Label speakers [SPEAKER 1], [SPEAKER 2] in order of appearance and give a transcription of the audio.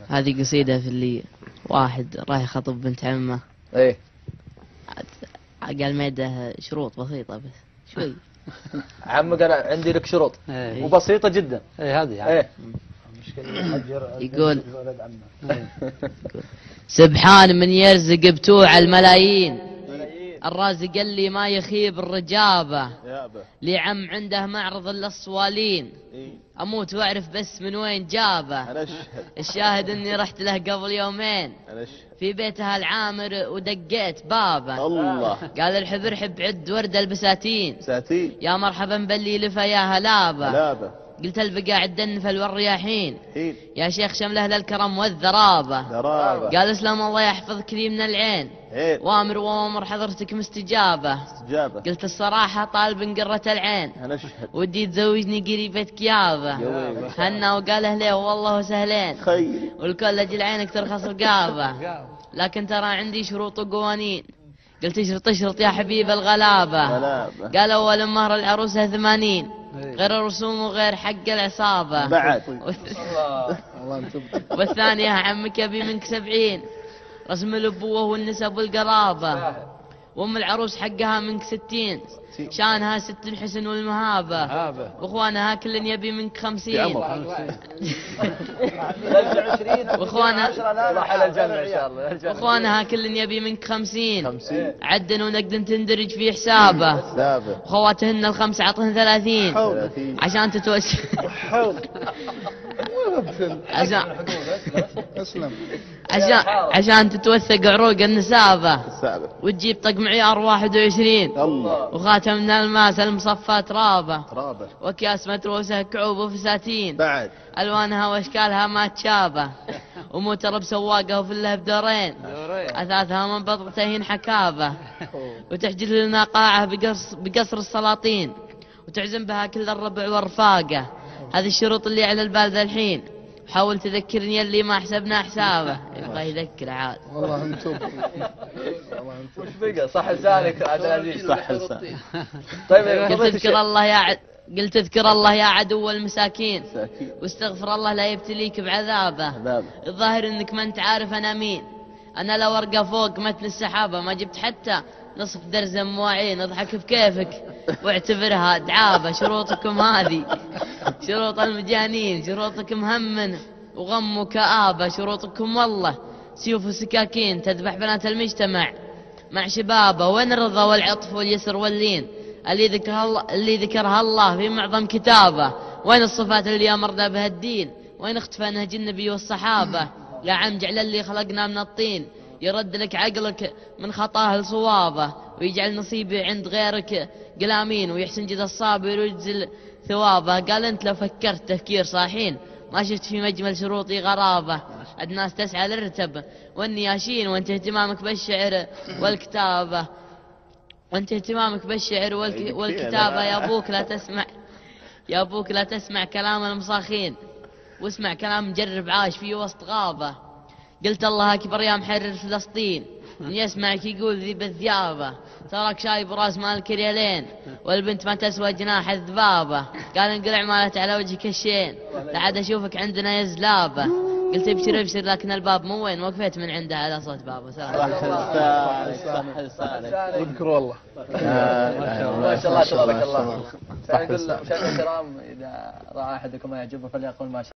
[SPEAKER 1] هذه قصيدة في اللي واحد راح يخطب بنت عمه.
[SPEAKER 2] ايه
[SPEAKER 1] قال ما يده شروط بسيطة بس شوي.
[SPEAKER 2] عمك قال عندي لك شروط
[SPEAKER 3] إيه.
[SPEAKER 2] وبسيطة جدا.
[SPEAKER 3] ايه هذه
[SPEAKER 2] ايه
[SPEAKER 1] يقول سبحان من يرزق بتوع الملايين، الرازق اللي ما يخيب الرجابة، لي عم عنده معرض للصوالين، اموت واعرف بس من وين جابه. الشاهد اني رحت له قبل يومين في بيتها العامر ودقيت بابه.
[SPEAKER 2] الله
[SPEAKER 1] قال الحب ارحب عد ورد البساتين، يا مرحبا باللي لفا يا هلابه. قلت البقاع الدنفل والرياحين، يا شيخ شمله للكرم والذرابه. قال اسلم الله يحفظك ذي من العين، وامر وامر حضرتك مستجابه. قلت الصراحه طالب قره العين، ودي تزوجني قريبتك يابه. هنا وقال اهليه والله وسهلين، والكل اجل عينك ترخص رقابه. لكن ترى عندي شروط وقوانين. قلت اشرط يا حبيب الغلابه. قال اول مهر العروسه 80، غير الرسوم وغير حق العصابة
[SPEAKER 2] بعد.
[SPEAKER 1] والثانية عمك يبي منك 70، رسم الأبوة والنسب والقرابة. وأم العروس حقها منك 60، شانها ست الحسن والمهابة. واخوانها كل يبي منك 50، واخوانها كل يبي منك 50. عدن ونقد تندرج في حسابه، وخواتهن الخمس عطهن 30 عشان تتوسع عشان تتوثق عروق النسابة، وتجيب طق معيار 21، وخاتم من الماس المصفى ترابة، وكياس متروسة كعوب وفساتين بعد، ألوانها واشكالها ما تشابه. وموتر بسواقه وفي الله بدورين، أثاثها من بطتين حكابة. وتحجز لنا قاعة بقصر السلاطين، وتعزم بها كل الربع والرفاقة. هذه الشروط اللي على البال ذا الحين، حاول تذكرني اللي ما حسبنا حسابه. يبغى يذكر عاد
[SPEAKER 4] والله انتم.
[SPEAKER 2] وش بقى صح لسانك عبد العزيز؟ صح لسانك. طيب
[SPEAKER 1] قلت اذكر الله يا عدو المساكين، واستغفر الله لا يبتليك بعذابه. الظاهر انك ما انت عارف انا مين، انا لو ورقه فوق متن السحابه ما جبت حتى نصف درزن مواعين. اضحك بكيفك واعتبرها دعابه. شروطكم هذه شروط المجانين، شروطكم هم وغم وكآبة. شروطكم والله سيوف وسكاكين تذبح بنات المجتمع مع شبابه. وين الرضا والعطف واليسر واللين اللي ذكرها الله في معظم كتابه؟ وين الصفات اللي أمرنا بها الدين؟ وين اختفى نهج النبي والصحابة؟ يا عم جعل اللي خلقنا من الطين يرد لك عقلك من خطاه لصوابه، ويجعل نصيبي عند غيرك قلامين، ويحسن جد الصابر ويجزل ثوابه. قال انت لو فكرت تفكير صاحين ما شفت في مجمل شروطي غرابة. الناس تسعى للرتب والنياشين، وانت اهتمامك بالشعر والكتابة، وانت اهتمامك بالشعر والكتابة. يا ابوك لا تسمع كلام المصاخين، واسمع كلام مجرب عاش في وسط غابة. قلت الله أكبر يا محرر فلسطين، من يسمعك يقول ذي بالذيابة. تراك شايب راس مالك ريالين، والبنت ما تسوى جناح الذبابة. قال انقلع مالت على وجهك الشين، لا عاد اشوفك عندنا يا زلابة. قلت ابشر ابشر لكن الباب مو وين، وقفت من عنده على صوت بابه.
[SPEAKER 2] صح لسانك.
[SPEAKER 4] اذكر والله
[SPEAKER 2] ما شاء الله تبارك الله. نقول مشاهدينا الكرام اذا راى احدكم ما يعجبه فليقل ما شاء